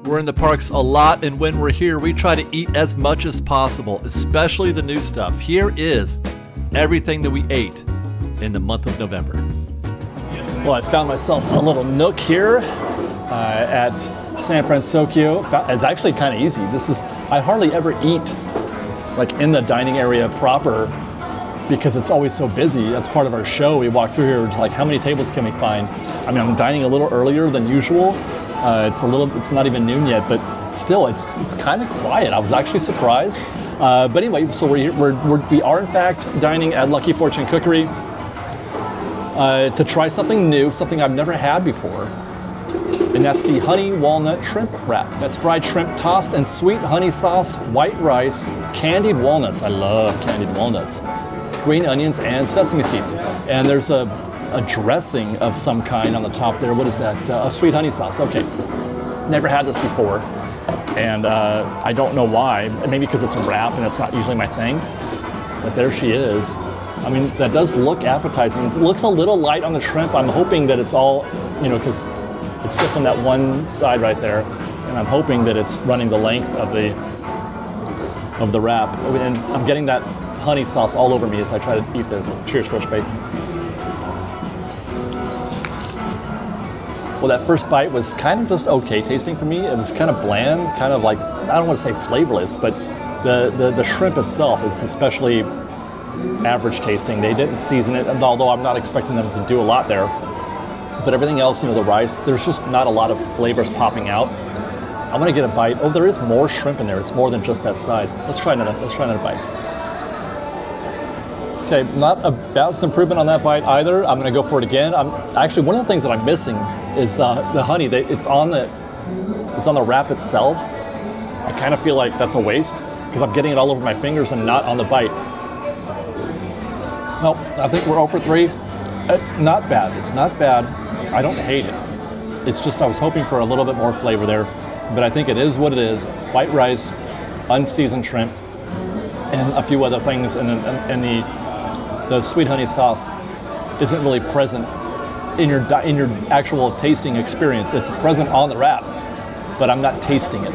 We're in the parks a lot, and when we're here, we try to eat as much as possible, especially the new stuff. Here is everything that we ate in the month of November. Well, I found myself a little nook here at San Francisco. It's actually kind of easy. I hardly ever eat like in the dining area proper because it's always so busy. That's part of our show. We walk through here, just like, how many tables can we find? I mean, I'm dining a little earlier than usual. It's not even noon yet, but still, it's kind of quiet. I was actually surprised. But anyway, so we are in fact dining at Lucky Fortune Cookery to try something new, something I've never had before. And that's the honey walnut shrimp wrap. That's fried shrimp tossed in sweet honey sauce, white rice, candied walnuts. I love candied walnuts. Green onions and sesame seeds. And there's a dressing of some kind on the top there. What is that? A sweet honey sauce. Okay. Never had this before. And I don't know why. Maybe because it's a wrap and it's not usually my thing. But there she is. I mean, that does look appetizing. It looks a little light on the shrimp. I'm hoping that it's all, because it's just on that one side right there. And I'm hoping that it's running the length of the wrap. And I'm getting that honey sauce all over me as I try to eat this. Cheers, Fresh Bake. Well, that first bite was kind of just okay tasting for me. It was kind of bland, kind of like, I don't want to say flavorless, but the shrimp itself is especially average tasting. They didn't season it, although I'm not expecting them to do a lot there. But everything else, the rice, there's just not a lot of flavors popping out. I'm gonna get a bite. Oh, there is more shrimp in there. It's more than just that side. Let's try another bite. Okay, not a vast improvement on that bite either. I'm gonna go for it again. Actually, one of the things that I'm missing is the honey. It's on the wrap itself. I kind of feel like that's a waste because I'm getting it all over my fingers and not on the bite. Well, I think we're 0 for 3. Not bad. It's not bad. I don't hate it. It's just I was hoping for a little bit more flavor there, but I think it is what it is. White rice, unseasoned shrimp, and a few other things, and the sweet honey sauce isn't really present in your actual tasting experience. It's present on the wrap, but I'm not tasting it.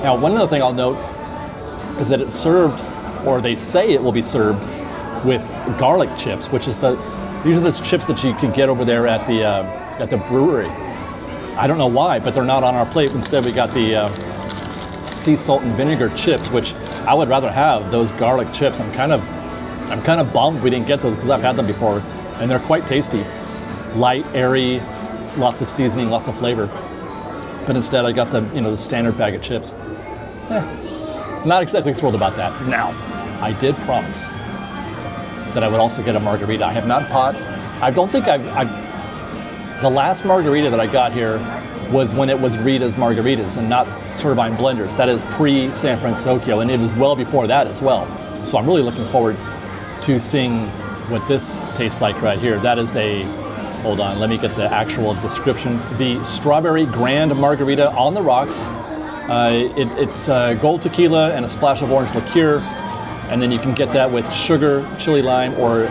Now, one other thing I'll note is that it's served, or they say it will be served, with garlic chips, which is these are the chips that you can get over there at the brewery. I don't know why, but they're not on our plate. Instead, we got the sea salt and vinegar chips, which I would rather have those garlic chips. I'm kind of bummed we didn't get those because I've had them before, and they're quite tasty. Light, airy, lots of seasoning, lots of flavor. But instead, I got the standard bag of chips. Not exactly thrilled about that. Now, I did promise that I would also get a margarita. I have not bought. I don't think the last margarita that I got here was when it was Rita's Margaritas and not Turbine Blenders. That is pre-San Francisco, and it was well before that as well. So I'm really looking forward to seeing what this tastes like right here. That is hold on, let me get the actual description. The Strawberry Grand Margarita on the rocks. It's gold tequila and a splash of orange liqueur. And then you can get that with sugar, chili lime, or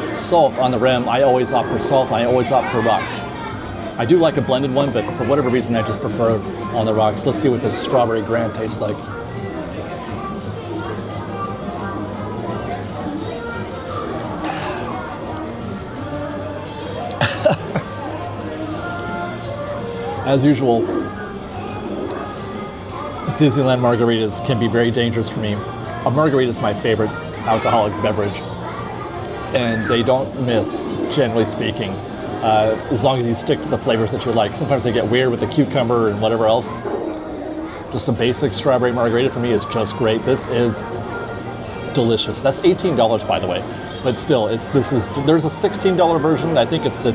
salt on the rim. I always opt for salt. I always opt for rocks. I do like a blended one, but for whatever reason, I just prefer on the rocks. Let's see what this Strawberry Grand tastes like. As usual, Disneyland margaritas can be very dangerous for me. A margarita is my favorite alcoholic beverage, and they don't miss, generally speaking, as long as you stick to the flavors that you like. Sometimes they get weird with the cucumber and whatever else. Just a basic strawberry margarita for me is just great. This is delicious. That's $18, by the way, but still, there's a $16 version. I think it's the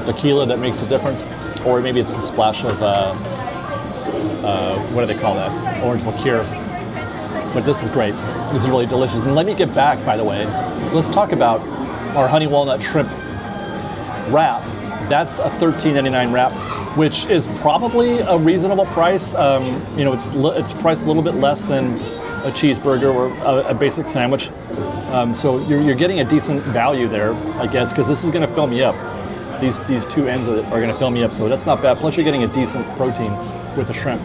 tequila that makes the difference, or maybe it's the splash of what do they call that? Orange liqueur. But this is great. This is really delicious. And let me get back, by the way. Let's talk about our honey walnut shrimp wrap. That's a $13.99 wrap, which is probably a reasonable price. It's priced a little bit less than a cheeseburger or a basic sandwich. So you're getting a decent value there, I guess, because this is going to fill me up. These two ends of it are going to fill me up, so that's not bad. Plus, you're getting a decent protein. with the shrimp.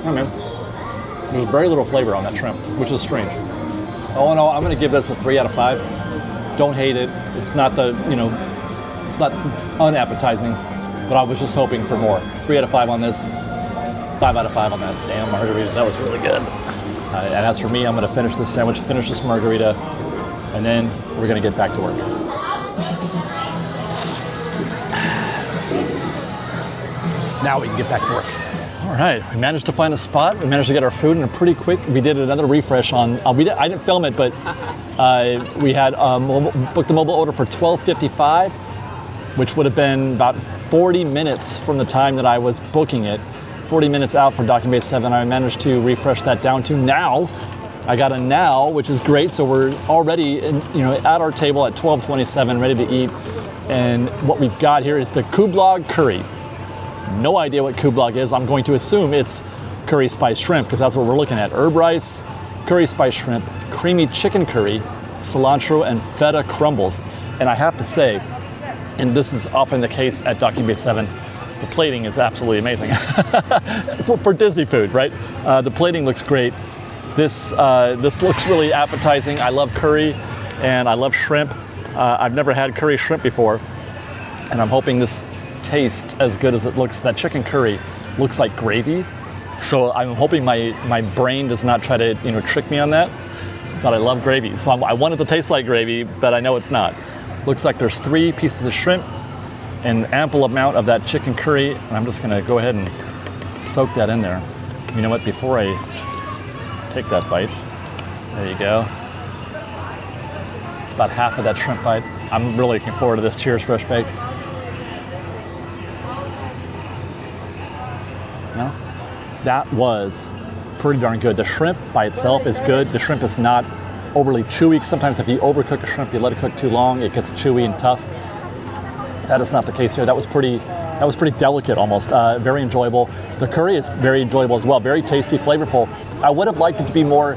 Oh man, there's very little flavor on that shrimp, which is strange. All in all, I'm gonna give this a 3 out of 5. Don't hate it. It's not it's not unappetizing, but I was just hoping for more. 3 out of 5 on this, 5 out of 5 on that damn margarita. That was really good. And as for me, I'm gonna finish this sandwich, finish this margarita, and then we're gonna get back to work. Now we can get back to work. All right, we managed to find a spot. We managed to get our food in a pretty quick. We did another refresh on. I didn't film it, but we had booked the mobile order for $12.55, which would have been about 40 minutes from the time that I was booking it. 40 minutes out for Docking Bay 7. I managed to refresh that down to now. I got a now, which is great. So we're already, at our table at 12:27, ready to eat. And what we've got here is the Kublog curry. No idea what Kublog is. I'm going to assume it's curry spice shrimp because that's what we're looking at. Herb rice, curry spice shrimp, creamy chicken curry, cilantro, and feta crumbles. And I have to say, and this is often the case at Docking Bay 7, the plating is absolutely amazing. for Disney food, right? The plating looks great. This looks really appetizing. I love curry and I love shrimp. I've never had curry shrimp before, and I'm hoping this tastes as good as it looks. That chicken curry looks like gravy, so I'm hoping my brain does not try to trick me on that. But I love gravy, so I want it to taste like gravy, but I know it's not. Looks like there's 3 pieces of shrimp, an ample amount of that chicken curry, and I'm just gonna go ahead and soak that in there. You know what? Before I take that bite, there you go. It's about half of that shrimp bite. I'm really looking forward to this. Cheers, Fresh Baked. No, that was pretty darn good. The shrimp by itself is good. The shrimp is not overly chewy. Sometimes if you overcook a shrimp, you let it cook too long, it gets chewy and tough. That is not the case here. That was pretty delicate almost. Very enjoyable. The curry is very enjoyable as well. Very tasty, flavorful. I would have liked it to be more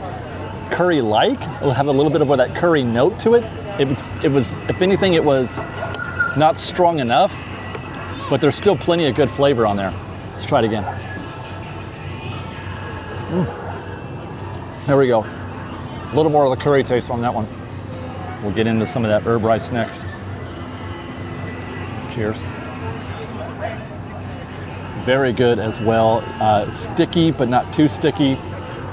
curry-like. It would have a little bit of that curry note to it. It was, if anything, it was not strong enough, but there's still plenty of good flavor on there. Let's try it again. There we go. A little more of the curry taste on that one. We'll get into some of that herb rice next. Cheers. Very good as well. Sticky, but not too sticky,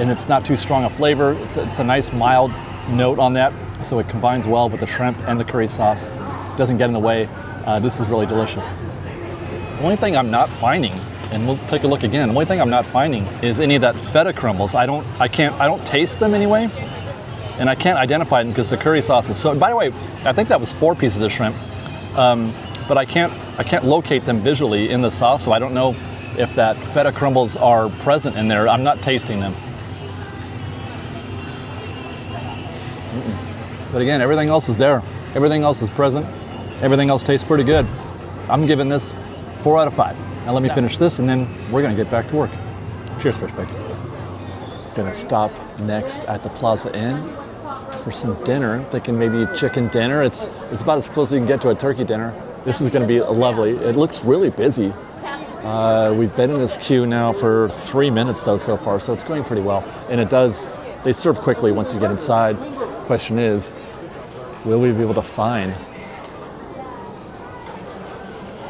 and it's not too strong a flavor. It's a nice mild note on that, so it combines well with the shrimp and the curry sauce. It doesn't get in the way. This is really delicious. The only thing I'm not finding, and we'll take a look again, the only thing I'm not finding is any of that feta crumbles. I don't taste them anyway, and I can't identify them because the curry sauce is so. By the way, I think that was 4 pieces of shrimp, but I can't locate them visually in the sauce, so I don't know if that feta crumbles are present in there. I'm not tasting them. But again, everything else is there. Everything else is present. Everything else tastes pretty good. I'm giving this 4 out of 5. Now let me finish this and then we're gonna get back to work. Cheers, Fresh Baked. Gonna stop next at the Plaza Inn for some dinner. Thinking maybe chicken dinner. It's about as close as you can get to a turkey dinner. This is gonna be lovely. It looks really busy. We've been in this queue now for 3 minutes though so far, so it's going pretty well. And they serve quickly once you get inside. Question is, will we be able to find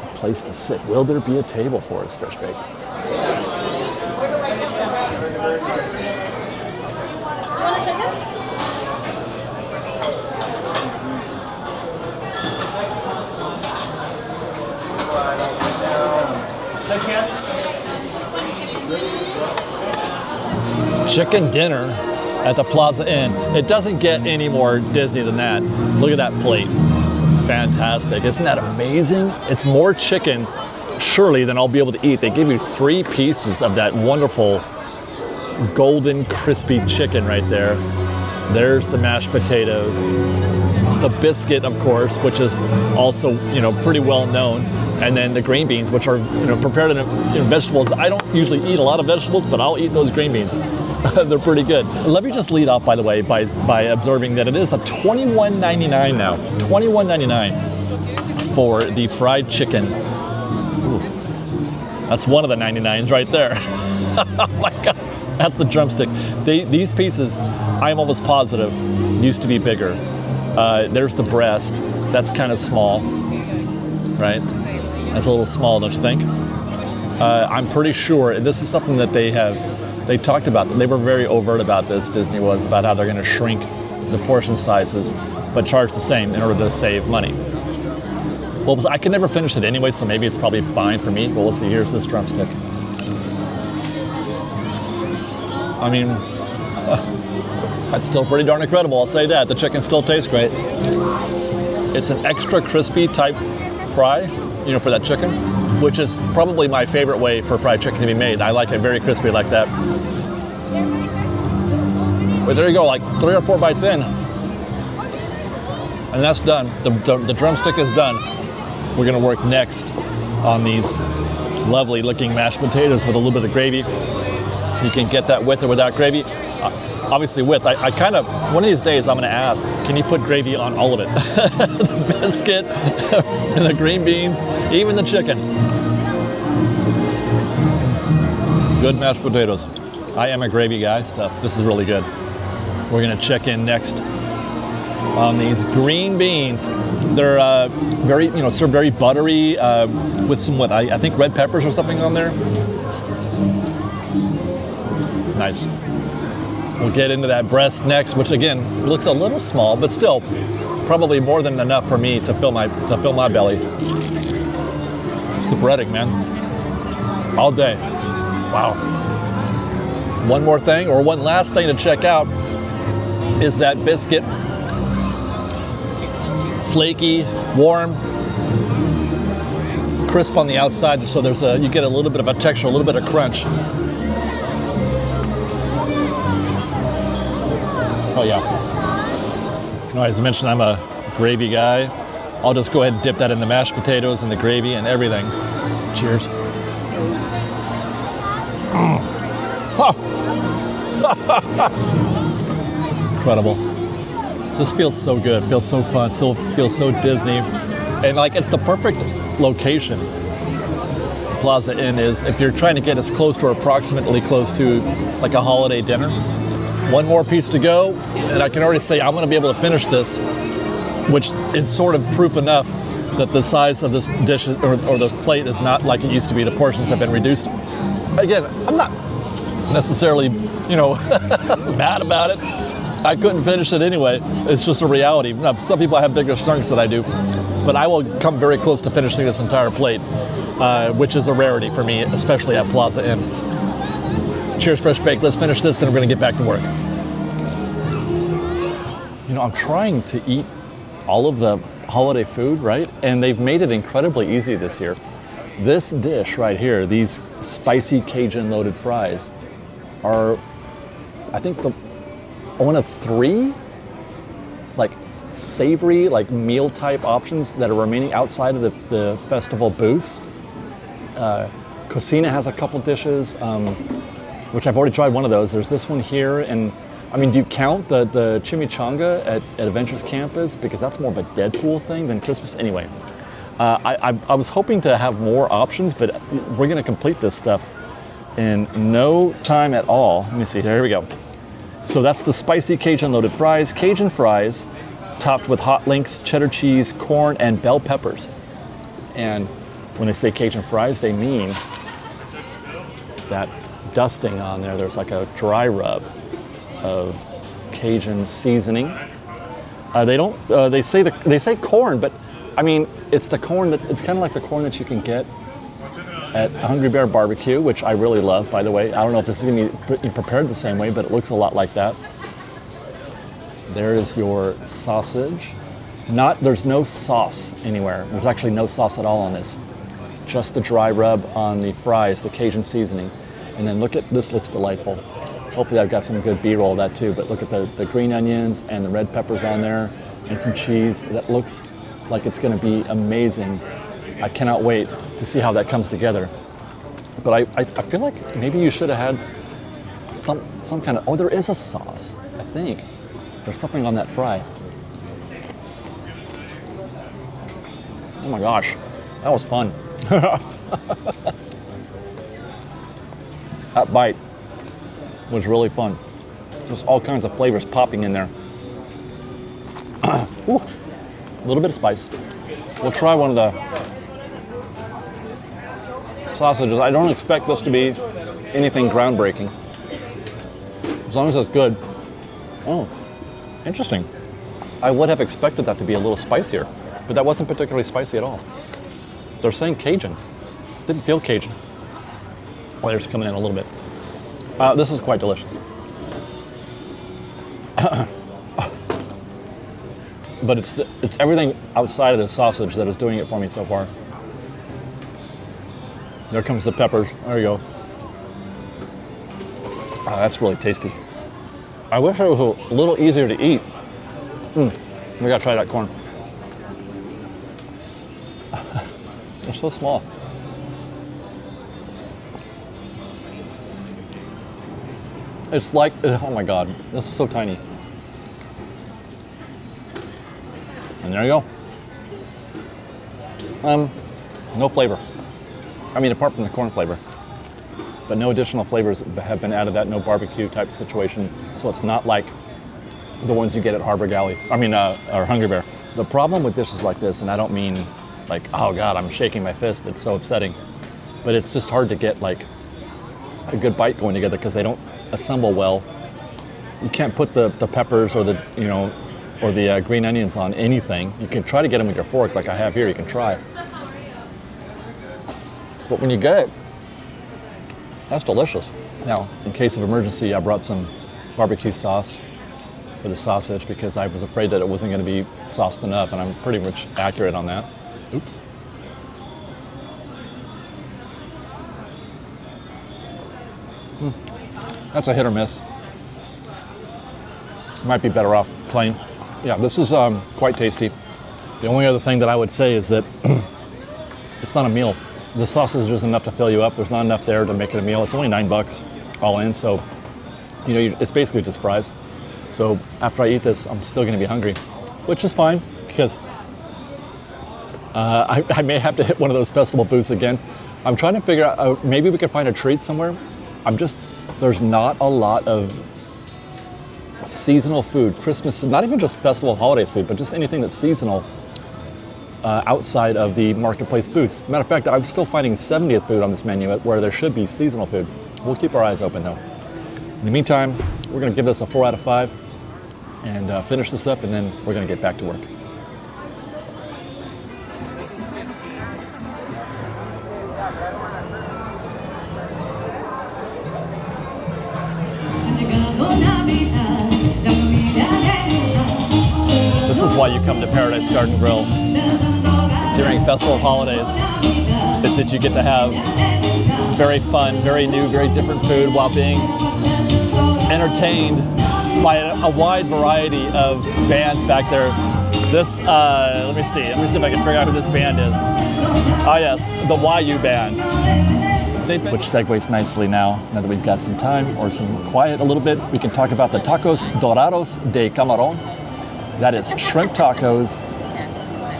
a place to sit? Will there be a table for us, Fresh Baked? Chicken dinner at the Plaza Inn. It doesn't get any more Disney than that. Look at that plate. Fantastic. Isn't that amazing? It's more chicken, surely, than I'll be able to eat. They give you 3 pieces of that wonderful golden crispy chicken right there. There's the mashed potatoes. The biscuit, of course, which is also, pretty well known. And then the green beans, which are, prepared in vegetables. I don't usually eat a lot of vegetables, but I'll eat those green beans. They're pretty good. Let me just lead off, by the way, by observing that it is a $21.99 now. $21.99 for the fried chicken. Ooh. That's one of the 99s right there. Oh my God, that's the drumstick. These pieces, I'm almost positive, used to be bigger. There's the breast. That's kind of small, right? That's a little small, don't you think? I'm pretty sure, and this is something that they talked about. They were very overt about this, Disney was, about how they're going to shrink the portion sizes, but charge the same in order to save money. Well, I could never finish it anyway, so maybe it's probably fine for me. But we'll see. Here's this drumstick. I mean, that's still pretty darn incredible, I'll say that. The chicken still tastes great. It's an extra crispy type fry, for that chicken, which is probably my favorite way for fried chicken to be made. I like it very crispy like that. But there you go, like 3 or 4 bites in. And that's done. The drumstick is done. We're gonna work next on these lovely looking mashed potatoes with a little bit of gravy. You can get that with or without gravy. Obviously with, I kind of, one of these days I'm gonna ask, can you put gravy on all of it? The biscuit, the green beans, even the chicken. Good mashed potatoes. I am a gravy guy stuff. This is really good. We're gonna check in next on these green beans. They're very, served very buttery with some, I think red peppers or something on there. Nice. We'll get into that breast next, which again looks a little small, but still probably more than enough for me to fill my belly. It's the breading, man. All day. Wow. One more thing, or one last thing to check out, is that biscuit. Flaky, warm, crisp on the outside, so you get a little bit of a texture, a little bit of crunch. Oh yeah. As I mentioned, I'm a gravy guy. I'll just go ahead and dip that in the mashed potatoes and the gravy and everything. Cheers. Incredible. This feels so good, feels so fun, feels so Disney. And it's the perfect location. Plaza Inn is, if you're trying to get as close to or approximately close to like a holiday dinner. One more piece to go, and I can already say I'm gonna be able to finish this, which is sort of proof enough that the size of this dish or the plate is not like it used to be. The portions have been reduced. Again, I'm not necessarily, mad about it. I couldn't finish it anyway. It's just a reality. Now, some people have bigger stomachs than I do, but I will come very close to finishing this entire plate, which is a rarity for me, especially at Plaza Inn. Cheers, Fresh Baked. Let's finish this, then we're going to get back to work. I'm trying to eat all of the holiday food, right? And they've made it incredibly easy this year. This dish right here, these spicy Cajun loaded fries, are, I think, one of 3 savory meal type options that are remaining outside of the festival booths. Cocina has a couple dishes, which I've already tried one of those. There's this one here, and do you count the chimichanga at Adventures Campus? Because that's more of a Deadpool thing than Christmas. Anyway, I was hoping to have more options, but we're gonna complete this stuff in no time at all. Let me see, here we go. So that's the spicy Cajun loaded fries. Cajun fries topped with hot links, cheddar cheese, corn, and bell peppers. And when they say Cajun fries, they mean that dusting on there. There's like a dry rub of Cajun seasoning. They say corn, but it's the corn it's kind of like the corn that you can get at Hungry Bear Barbecue, which I really love, by the way. I don't know if this is going to be prepared the same way, but it looks a lot like that. There is your sausage. There's no sauce anywhere. There's actually no sauce at all on this. Just the dry rub on the fries, the Cajun seasoning. And then look at, this looks delightful. Hopefully I've got some good B-roll of that too, but look at the green onions and the red peppers on there and some cheese. That looks like it's going to be amazing. I cannot wait to see how that comes together. But I feel like maybe you should have had some kind of, there is a sauce, I think. There's something on that fry. Oh my gosh, that was fun. That bite was really fun. Just all kinds of flavors popping in there. Ooh, a little bit of spice. We'll try one of the sausages. I don't expect this to be anything groundbreaking. As long as it's good. Oh, interesting. I would have expected that to be a little spicier, but that wasn't particularly spicy at all. They're saying Cajun. Didn't feel Cajun. Flavors coming in a little bit. This is quite delicious. But it's everything outside of the sausage that is doing it for me so far. There comes the peppers. There you go. Oh, that's really tasty. I wish it was a little easier to eat. We gotta try that corn. They're so small. It's like, oh my God, this is so tiny. And there you go. No flavor. I mean, apart from the corn flavor. But no additional flavors have been added, that no barbecue type situation. So it's not like the ones you get at Harbor Galley, or Hungry Bear. The problem with dishes like this, and I don't mean like, oh God, I'm shaking my fist, it's so upsetting. But it's just hard to get like a good bite going together because they don't assemble well. You can't put the peppers or the green onions on anything. You can try to get them with your fork like I have here, you can try. But when you get it, that's delicious. Now, in case of emergency, I brought some barbecue sauce for the sausage because I was afraid that it wasn't going to be sauced enough, and I'm pretty much accurate on that. Oops. That's a hit or miss. Might be better off plain. Yeah, this is quite tasty. The only other thing that I would say is that it's not a meal. The sausage is enough to fill you up. There's not enough there to make it a meal. It's only $9 all in, so it's basically just fries. So after I eat this, I'm still going to be hungry, which is fine because I may have to hit one of those festival booths again. I'm trying to figure out, maybe we could find a treat somewhere. There's not a lot of seasonal food, Christmas, not even just festival holidays food, but just anything that's seasonal outside of the marketplace booths. Matter of fact, I'm still finding 70th food on this menu where there should be seasonal food. We'll keep our eyes open though. In the meantime, we're gonna give this a 4 out of 5 and finish this up, and then we're gonna get back to work. This is why you come to Paradise Garden Grill during festival holidays, is that you get to have very fun, very new, very different food while being entertained by a wide variety of bands back there. This, let me see if I can figure out who this band is. Ah yes, the YU Band. Which segues nicely now that we've got some time or some quiet a little bit. We can talk about the tacos dorados de camarón. That is shrimp tacos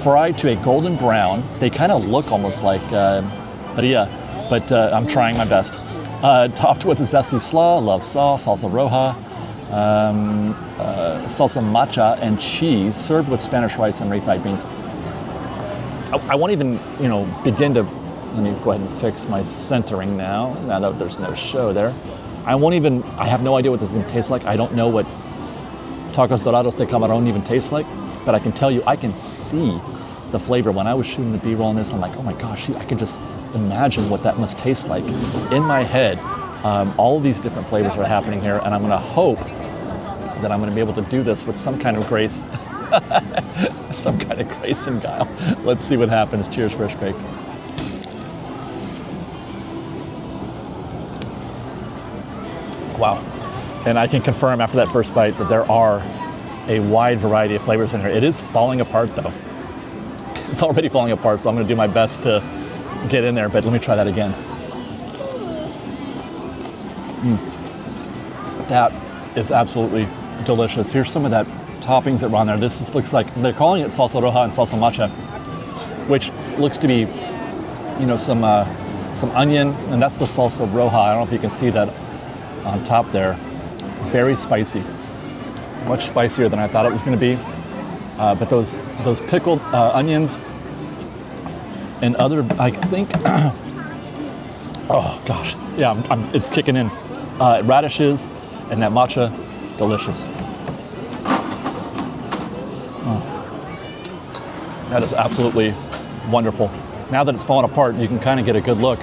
fried to a golden brown. They kind of look almost like birria, but I'm trying my best. Topped with a zesty slaw, love sauce, salsa roja, salsa macha, and cheese, served with Spanish rice and refried beans. I won't even, begin to. Let me go ahead and fix my centering now that there's no show there. I have no idea what this is going to taste like. I don't know what tacos dorados de camarón even tastes like, but I can tell you, I can see the flavor. When I was shooting the B-roll on this, I'm like, oh my gosh, I can just imagine what that must taste like. In my head, all of these different flavors are happening here, and I'm gonna hope that I'm gonna be able to do this with some kind of grace, some kind of grace and guile. Let's see what happens. Cheers, Fresh Bake. Wow. And I can confirm after that first bite that there are a wide variety of flavors in here. It is falling apart though. It's already falling apart, so I'm gonna do my best to get in there, but let me try that again. That is absolutely delicious. Here's some of that toppings that were on there. Looks like, they're calling it salsa roja and salsa macha, which looks to be, some some onion, and that's the salsa roja. I don't know if you can see that on top there. Very spicy, much spicier than I thought it was going to be. But those pickled onions and other, I think, oh gosh, yeah, it's kicking in. Radishes and that matcha, delicious. Oh, that is absolutely wonderful. Now that it's falling apart, you can kind of get a good look.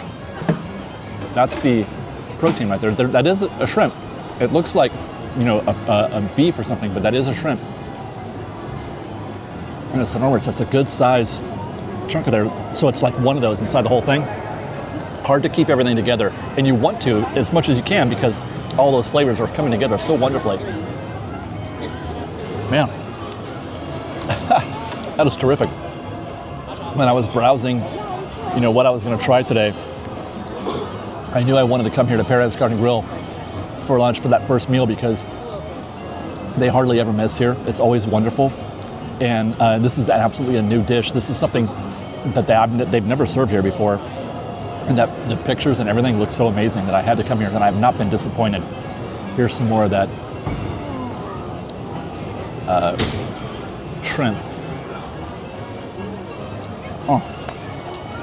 That's the protein right there. That is a shrimp. It looks like, you know, a beef or something, but that is a shrimp. And it's enormous. That's a good size chunk of there. So it's like one of those inside the whole thing. Hard to keep everything together. And you want to as much as you can because all those flavors are coming together so wonderfully. Man, that is terrific. When I was browsing, you know, what I was going to try today, I knew I wanted to come here to Paradise Garden Grill for lunch for that first meal because they hardly ever miss here. It's always wonderful. And this is absolutely a new dish. This is something that they've never served here before. And that the pictures and everything look so amazing that I had to come here, and I have not been disappointed. Here's some more of that shrimp. Oh,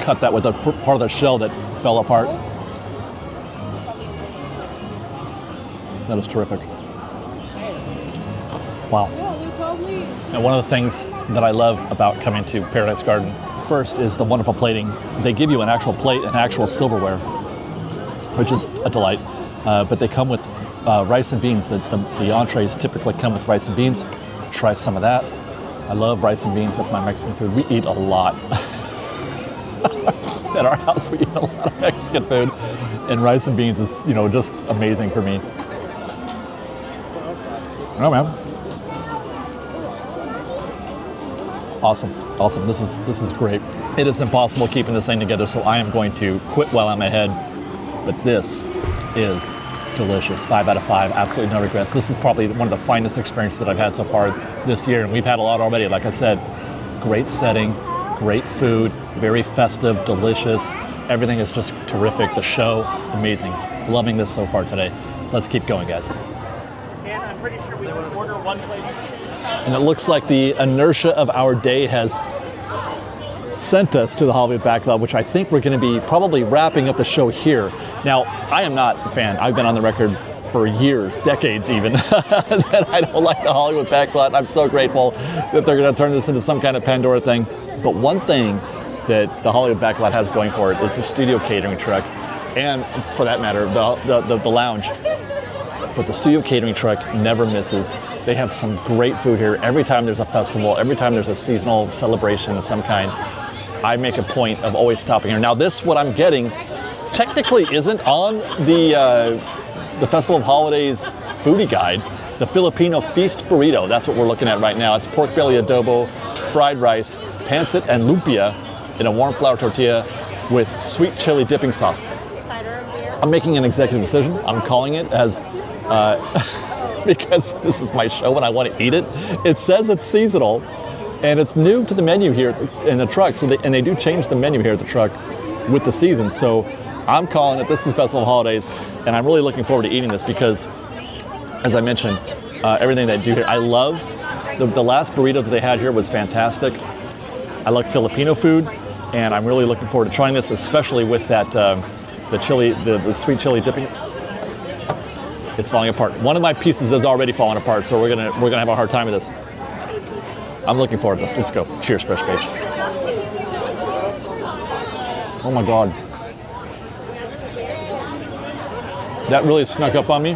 cut that with a part of the shell that fell apart. That is terrific. Wow. And one of the things that I love about coming to Paradise Garden first is the wonderful plating. They give you an actual plate and actual silverware, which is a delight. But they come with rice and beans. The entrees typically come with rice and beans. Try some of that. I love rice and beans with my Mexican food. We eat a lot. At our house, we eat a lot of Mexican food. And rice and beans is, you know, just amazing for me. Oh, man. Awesome. This is great. It is impossible keeping this thing together, so I am going to quit while I'm ahead. But this is delicious. 5 out of 5. Absolutely no regrets. This is probably one of the finest experiences that I've had so far this year, and we've had a lot already. Like I said, great setting, great food, very festive, delicious. Everything is just terrific. The show, amazing. Loving this so far today. Let's keep going, guys. And I'm pretty sure we can order one plate. And it looks like the inertia of our day has sent us to the Hollywood Backlot, which I think we're going to be probably wrapping up the show here. Now, I am not a fan. I've been on the record for years, decades even, that I don't like the Hollywood Backlot. I'm so grateful that they're going to turn this into some kind of Pandora thing. But one thing that the Hollywood Backlot has going for it is the studio catering truck, and for that matter, the lounge. But the studio catering truck never misses. They have some great food here. Every time there's a festival, every time there's a seasonal celebration of some kind, I make a point of always stopping here. Now this, what I'm getting, technically isn't on the Festival of Holidays foodie guide. The Filipino feast burrito, that's what we're looking at right now. It's pork belly adobo, fried rice, pancit and lumpia in a warm flour tortilla with sweet chili dipping sauce. I'm making an executive decision. I'm calling it as because this is my show and I want to eat it. It says it's seasonal, and it's new to the menu here in the truck. So they do change the menu here at the truck with the season. So I'm calling it. This is Festival of Holidays, and I'm really looking forward to eating this because, as I mentioned, everything they do here. I love the last burrito that they had here was fantastic. I like Filipino food, and I'm really looking forward to trying this, especially with that the sweet chili dipping. It's falling apart. One of my pieces is already falling apart, so we're gonna have a hard time with this. I'm looking forward to this. Let's go. Cheers, Fresh Baked. Oh my God. That really snuck up on me.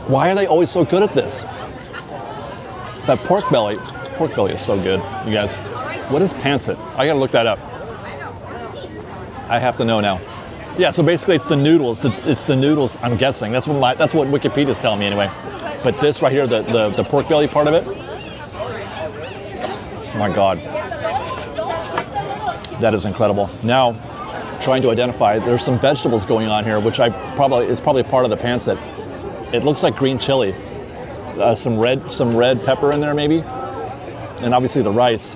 Why are they always so good at this? That pork belly is so good, you guys. What is pancit? I gotta look that up. I have to know now. Yeah, so basically it's the noodles. It's the noodles, I'm guessing. That's what Wikipedia's telling me anyway. But this right here, the pork belly part of it, oh my God. That is incredible. Now, trying to identify, there's some vegetables going on here, which is probably part of the pancit. It looks like green chili. Some red pepper in there maybe. And obviously the rice.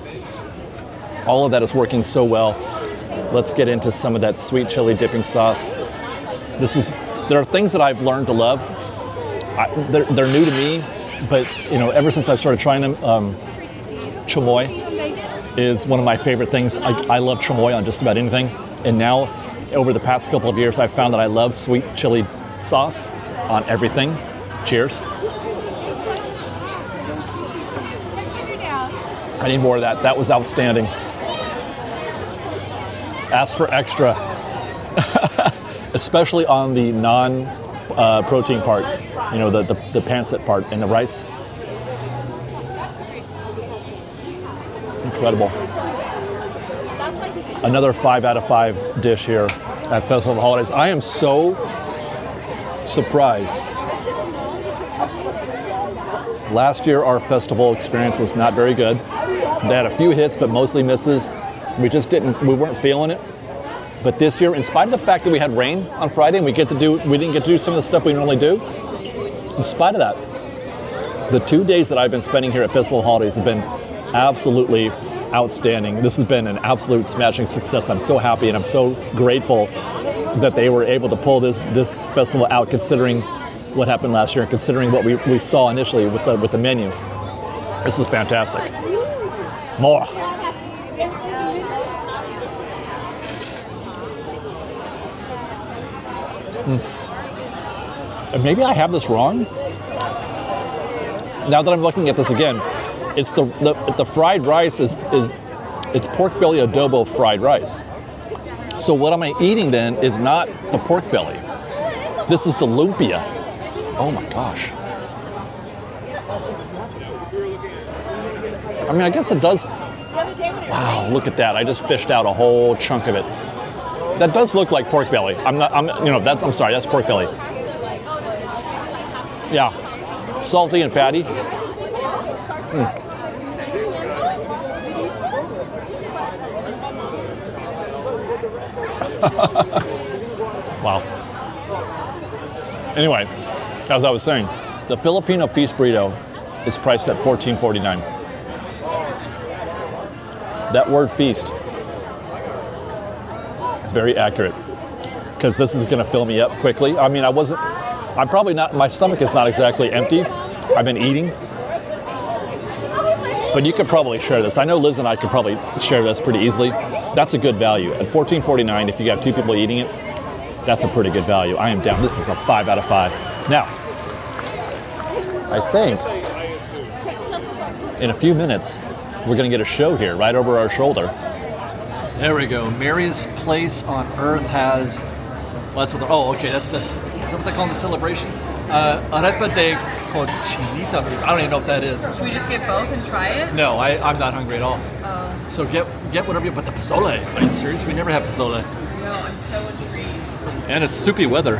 All of that is working so well. Let's get into some of that sweet chili dipping sauce. There are things that I've learned to love. They're new to me, but ever since I've started trying them, chamoy is one of my favorite things. I love chamoy on just about anything. And now, over the past couple of years, I've found that I love sweet chili sauce on everything. Cheers. I need more of that. That was outstanding. Ask for extra. Especially on the non-protein part, the pancit part and the rice. Incredible. Another 5 out of 5 dish here at Festival of Holidays. I am so surprised. Last year, our festival experience was not very good. They had a few hits, but mostly misses. We weren't feeling it. But this year, in spite of the fact that we had rain on Friday and we didn't get to do some of the stuff we normally do, in spite of that, the 2 days that I've been spending here at Festival of Holidays have been absolutely outstanding. This has been an absolute smashing success. I'm so happy and I'm so grateful that they were able to pull this festival out, considering what happened last year and considering what we saw initially with the menu. This is fantastic. More. And maybe I have this wrong. Now that I'm looking at this again, it's the fried rice is it's pork belly adobo fried rice. So what am I eating then is not the pork belly. This is the lumpia. Oh my gosh. I mean, I guess it does. Wow, look at that. I just fished out a whole chunk of it. That does look like pork belly. I'm sorry, that's pork belly. Yeah, salty and fatty. Wow. Anyway, as I was saying, the Filipino feast burrito is priced at $14.49. That word feast is very accurate, because this is going to fill me up quickly. I mean, I'm probably not, my stomach is not exactly empty. I've been eating. But you could probably share this. I know Liz and I could probably share this pretty easily. That's a good value. At $14.49, if you have 2 people eating it, that's a pretty good value. I am down. This is a 5 out of 5. Now, I think in a few minutes, we're going to get a show here right over our shoulder. There we go. Merriest place on earth has, that's what that's this. Is that what they call the celebration? Arepa de cochinita. I don't even know what that is. Should we just get both and try it? No, I'm not hungry at all. So get whatever you, but the pozole. Are you serious? We never have pozole. No, I'm so intrigued. And it's soupy weather.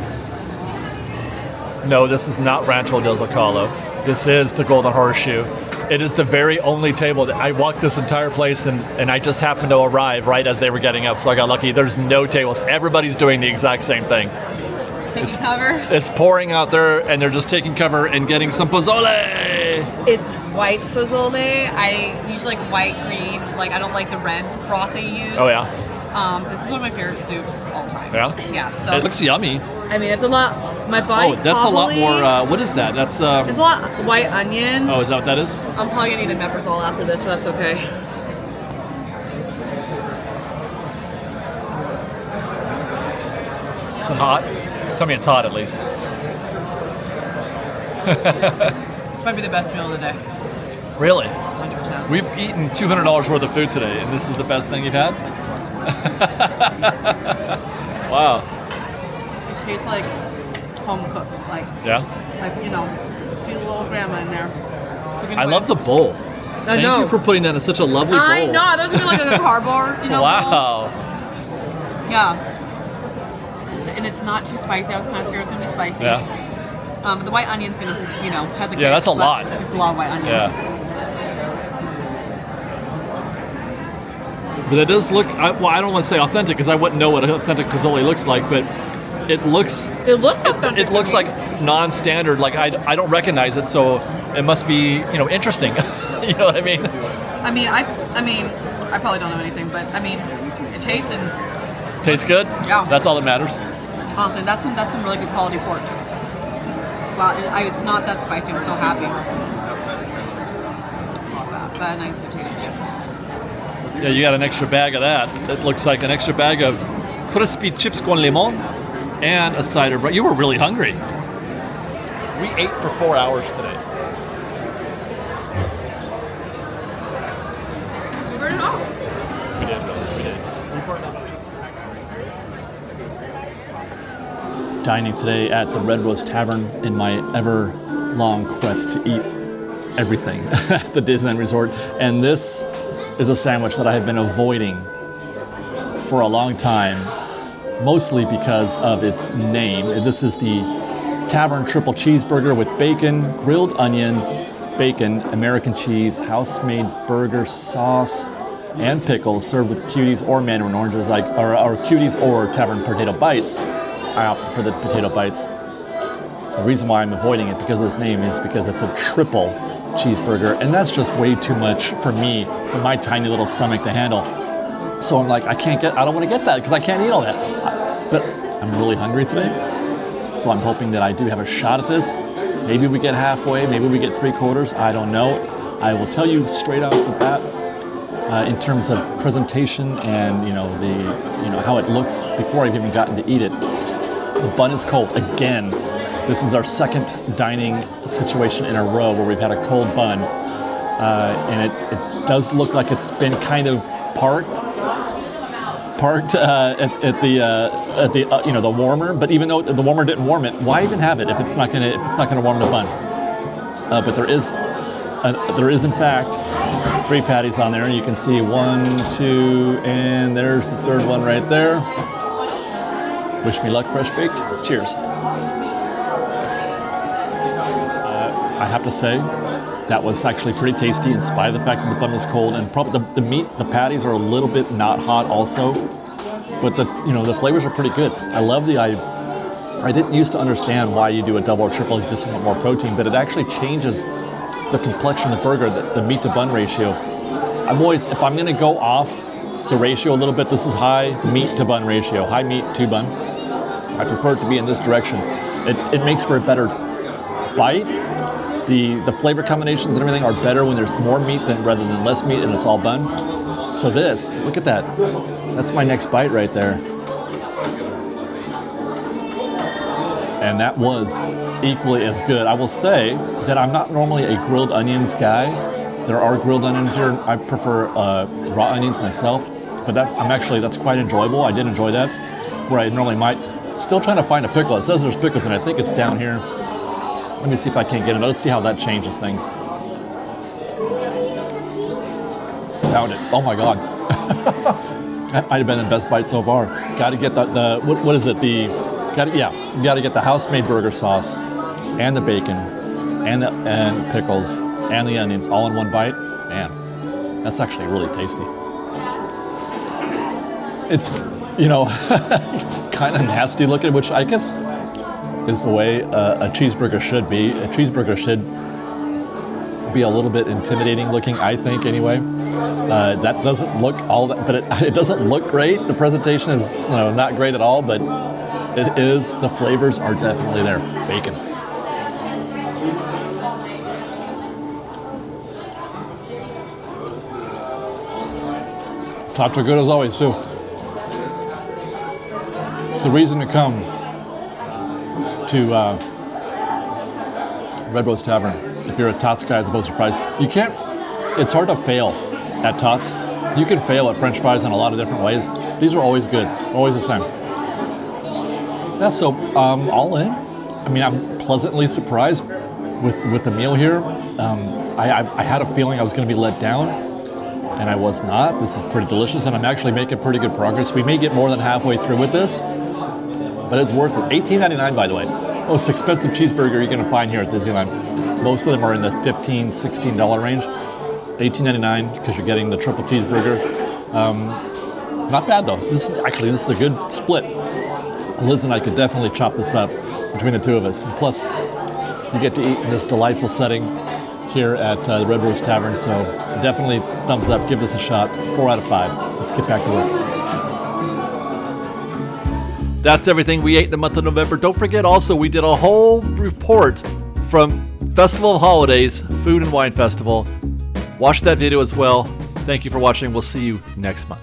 No, this is not Rancho del Zocalo. This is the Golden Horseshoe. It is the very only table that I walked this entire place and I just happened to arrive right as they were getting up, so I got lucky. There's no tables. Everybody's doing the exact same thing. Taking cover? It's pouring out there and they're just taking cover and getting some pozole. It's white pozole. I usually like white, green. Like, I don't like the red broth they use. Oh, yeah. This is one of my favorite soups all time. Yeah? Yeah. So It looks yummy. I mean, it's a lot. My body's that's probably, a lot more, what is that? That's, it's a lot white onion. oh, is that what that is? I'm probably going to need a Meprazole after this, but that's okay. Is it hot? Tell me it's hot at least. This might be the best meal of the day. Really? 100%. We've eaten $200 worth of food today, and this is the best thing you've had? Wow. It tastes like home cooked. Like, Yeah? see a little grandma in there. I love the bowl. I know. Thank you for putting that in such a lovely bowl. I know. Those would be like a cardboard, bowl. Wow. Yeah. And it's not too spicy. I was kind of scared it was going to be spicy. Yeah. The white onion's going to, has a kick. Yeah, that's a lot. It's a lot of white onion. Yeah. But it does look, I don't want to say authentic because I wouldn't know what an authentic pozole looks like, but it looks authentic. It looks like non-standard. Like I don't recognize it, so it must be interesting. You know what I mean? I mean, I probably don't know anything, but I mean, it tastes and Tastes good? Yeah. That's all that matters. honestly, that's some really good quality pork. Wow, it's not that spicy. I'm so happy. It's not that, but a nice potato chip. Yeah, you got an extra bag of that. It looks like an extra bag of crispy chips con limon and a cider. But you were really hungry. We ate for 4 hours today. You burned it off. We did. We did. We burned it off. Dining today at the Red Rose Tavern in my ever long quest to eat everything at the Disneyland Resort. And this is a sandwich that I have been avoiding for a long time, mostly because of its name. This is the Tavern Triple Cheeseburger with bacon, grilled onions, bacon, American cheese, house-made burger sauce, and pickles, served with cuties or mandarin oranges, or cuties or tavern potato bites. I opted for the potato bites. The reason why I'm avoiding it because of this name is because it's a triple cheeseburger, and that's just way too much for me, for my tiny little stomach to handle. So I'm like, I don't want to get that because I can't eat all that. But I'm really hungry today, so I'm hoping that I do have a shot at this. Maybe we get halfway, maybe we get 3/4, I don't know. I will tell you straight off the bat, in terms of presentation and how it looks before I've even gotten to eat it. The bun is cold again. This is our second dining situation in a row where we've had a cold bun, and it does look like it's been kind of parked at the warmer. But even though the warmer didn't warm it, why even have it if it's not gonna warm the bun? But there is in fact 3 patties on there, and you can see 1, 2, and there's the third one right there. Wish me luck, fresh baked. Cheers. I have to say, that was actually pretty tasty in spite of the fact that the bun was cold, and probably the meat, the patties are a little bit not hot also, but the flavors are pretty good. I love I didn't used to understand why you do a double or triple, you just want more protein, but it actually changes the complexion of the burger, the meat to bun ratio. If I'm gonna go off the ratio a little bit, this is high meat to bun ratio, high meat to bun. I prefer it to be in this direction. It makes for a better bite. The flavor combinations and everything are better when there's more meat rather than less meat and it's all bun. So look at that. That's my next bite right there. And that was equally as good. I will say that I'm not normally a grilled onions guy. There are grilled onions here. I prefer raw onions myself, but that's quite enjoyable. I did enjoy that. Where I normally might. Still trying to find a pickle. It says there's pickles, and I think it's down here. Let me see if I can't get it. Let's see how that changes things. Found it. Oh my God. That might have been the best bite so far. Got to get what is it? You got to get the house-made burger sauce, and the bacon, and pickles, and the onions all in one bite. Man, that's actually really tasty. It's kind of nasty looking, which I guess is the way a cheeseburger should be. A cheeseburger should be a little bit intimidating looking, I think, anyway. That doesn't look all that, but it doesn't look great. The presentation is not great at all, but it is. The flavors are definitely there. Bacon. Tots are good as always too. It's a reason to come to Red Rose Tavern if you're a Tots guy as opposed to fries. It's hard to fail at Tots. You can fail at French fries in a lot of different ways. These are always good, always the same. Yeah, so all in, I'm pleasantly surprised with the meal here. I had a feeling I was going to be let down, and I was not. This is pretty delicious, and I'm actually making pretty good progress. We may get more than halfway through with this, but it's worth it. $18.99, by the way. Most expensive cheeseburger you're going to find here at Disneyland. Most of them are in the $15, $16 range. $18.99 because you're getting the triple cheeseburger. Not bad though. This is a good split. Liz and I could definitely chop this up between the two of us. And plus, you get to eat in this delightful setting here at the Red Rose Tavern. So definitely thumbs up. Give this a shot. 4 out of 5. Let's get back to work. That's everything we ate in the month of November. Don't forget also, we did a whole report from Festival of Holidays, Food and Wine Festival. Watch that video as well. Thank you for watching. We'll see you next month.